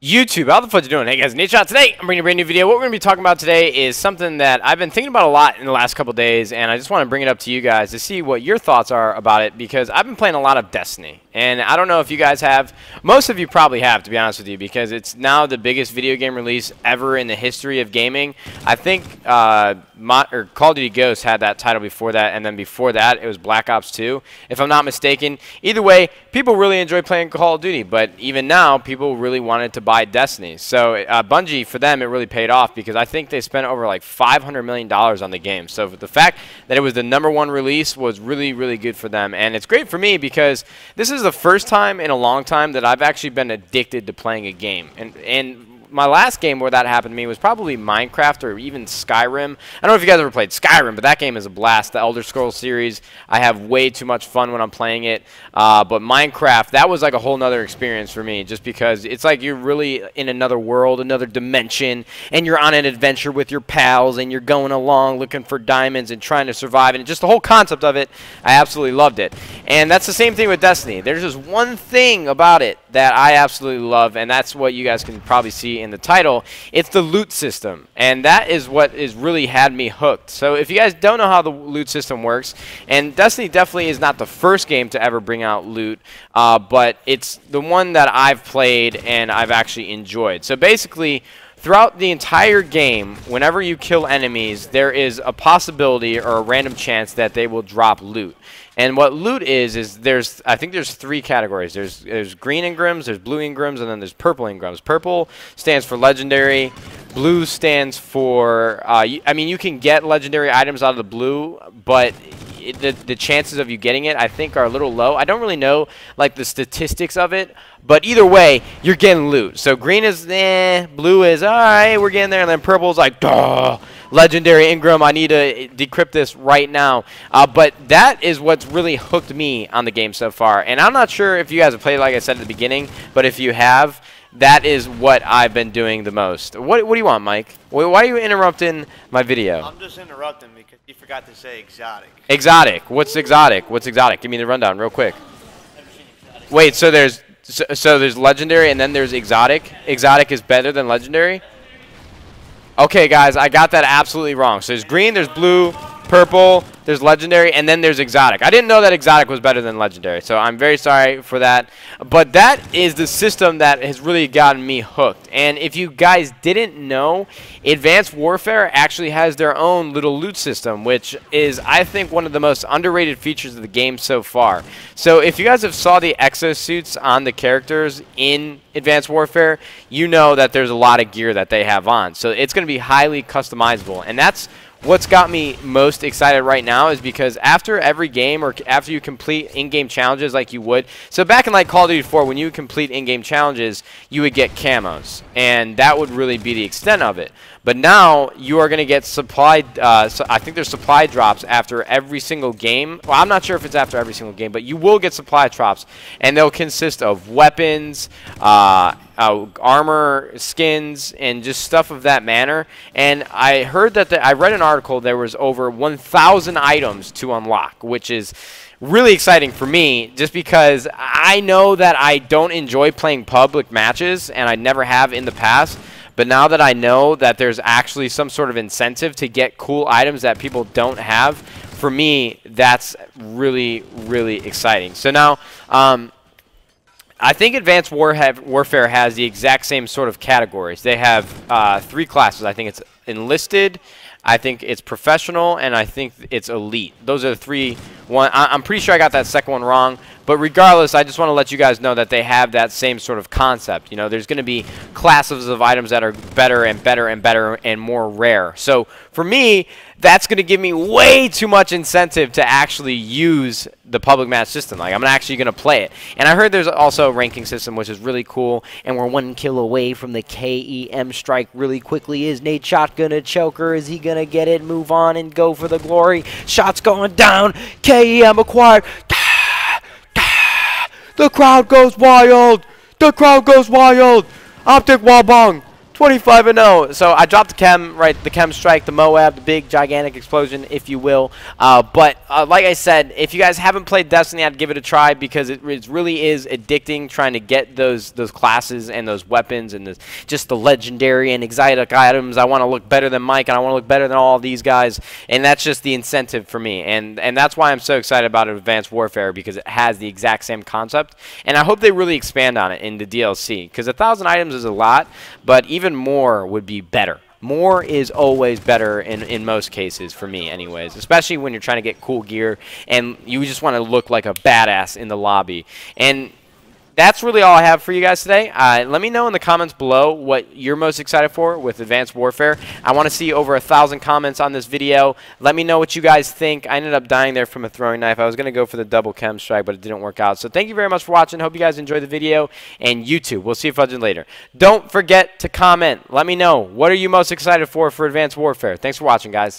YouTube, how the fuck you doing? Hey guys, Nadeshot. Today, I'm bringing a brand new video. What we're going to be talking about today is something that I've been thinking about a lot in the last couple days, and I just want to bring it up to you guys to see what your thoughts are about it, because I've been playing a lot of Destiny, and I don't know if you guys have. Most of you probably have, to be honest with you, because it's now the biggest video game release ever in the history of gaming. I think Call of Duty Ghosts had that title before that, and then before that, it was Black Ops 2, if I'm not mistaken. Either way, people really enjoy playing Call of Duty, but even now, people really wanted to buy Destiny. So Bungie, for them, it really paid off, because I think they spent over like $500 million on the game. So the fact that it was the #1 release was really, really good for them. And it's great for me because this is the first time in a long time that I've actually been addicted to playing a game. And my last game where that happened to me was probably Minecraft or even Skyrim. I don't know if you guys ever played Skyrim, but that game is a blast. The Elder Scrolls series, I have way too much fun when I'm playing it. But Minecraft, that was like a whole nother experience for me, just because it's like you're really in another world, another dimension, and you're on an adventure with your pals, and you're going along looking for diamonds and trying to survive. And just the whole concept of it, I absolutely loved it. And that's the same thing with Destiny. There's just one thing about it that I absolutely love, and that's what you guys can probably see in the title. It's the loot system, and that is what has really had me hooked. So if you guys don't know how the loot system works, and Destiny definitely is not the first game to ever bring out loot, but it's the one that I've played and I've actually enjoyed. So basically, throughout the entire game, whenever you kill enemies, there is a possibility or a random chance that they will drop loot. And what loot is I think there's 3 categories. There's green engrams, there's blue engrams, and then there's purple engrams. Purple stands for legendary. Blue stands for, I mean, you can get legendary items out of the blue, but the chances of you getting it, I think, are a little low. I don't really know, like, the statistics of it, but either way, you're getting loot. So green is, blue is, all right, we're getting there, and then purple is like, duh, legendary engram, I need to decrypt this right now. But that is what's really hooked me on the game so far. And I'm not sure if you guys have played, like I said at the beginning, but if you have, that is what I've been doing the most. What do you want, Mike? Why are you interrupting my video? I'm just interrupting because you forgot to say exotic. Exotic. What's exotic? What's exotic? Give me the rundown real quick. Wait, so there's legendary and then there's exotic. Exotic is better than legendary? Okay, guys, I got that absolutely wrong. So there's green, there's blue, purple, there's legendary, and then there's exotic. I didn't know that exotic was better than legendary, so I'm very sorry for that. But that is the system that has really gotten me hooked. And if you guys didn't know, Advanced Warfare actually has their own little loot system, which is, I think, one of the most underrated features of the game so far. So if you guys have saw the exosuits on the characters in Advanced Warfare, you know that there's a lot of gear that they have on. So it's going to be highly customizable, and that's what's got me most excited right now, is because after every game, or after you complete in-game challenges like you would, so back in like Call of Duty 4, when you would complete in-game challenges, you would get camos, and that would really be the extent of it. But now you are going to get supply, so I think there's supply drops after every single game. Well, I'm not sure if it's after every single game, but you will get supply drops, and they'll consist of weapons, armor, skins, and just stuff of that manner. And I heard that I read an article, there was over 1,000 items to unlock, which is really exciting for me, just because I know that I don't enjoy playing public matches, and I never have in the past. But now that I know that there's actually some sort of incentive to get cool items that people don't have, for me, that's really, really exciting. So now, I think Advanced Warfare has the exact same sort of categories. They have 3 classes. I think it's Enlisted, I think it's Professional, and I think it's Elite. Those are the 3. I'm pretty sure I got that second one wrong. But regardless, I just want to let you guys know that they have that same sort of concept. You know, there's going to be classes of items that are better and better and better and more rare. So for me, that's going to give me way too much incentive to actually use the public match system. Like, I'm actually going to play it. And I heard there's also a ranking system, which is really cool. And we're 1 kill away from the KEM strike really quickly. Is Nadeshot going to choke her? Is he going to get it, move on, and go for the glory? Shots going down. KEM acquired. The crowd goes wild. The crowd goes wild. Optic wall bong. 25-0. So I dropped the chem, right? The chem strike, the Moab, the big gigantic explosion, if you will. But like I said, if you guys haven't played Destiny, I'd give it a try because it really is addicting trying to get those classes and those weapons and just the legendary and exotic items. I want to look better than Mike and I want to look better than all of these guys, and that's just the incentive for me. And that's why I'm so excited about Advanced Warfare, because it has the exact same concept, and I hope they really expand on it in the DLC, because 1,000 items is a lot, but even more would be better. More is always better in most cases, for me anyways, especially when you're trying to get cool gear and you just want to look like a badass in the lobby. And that's really all I have for you guys today. Let me know in the comments below what you're most excited for with Advanced Warfare. I want to see over 1,000 comments on this video. Let me know what you guys think. I ended up dying there from a throwing knife. I was going to go for the double chem strike, but it didn't work out. So thank you very much for watching. Hope you guys enjoyed the video, and YouTube. We'll see you fudging later. Don't forget to comment. Let me know, what are you most excited for Advanced Warfare. Thanks for watching, guys.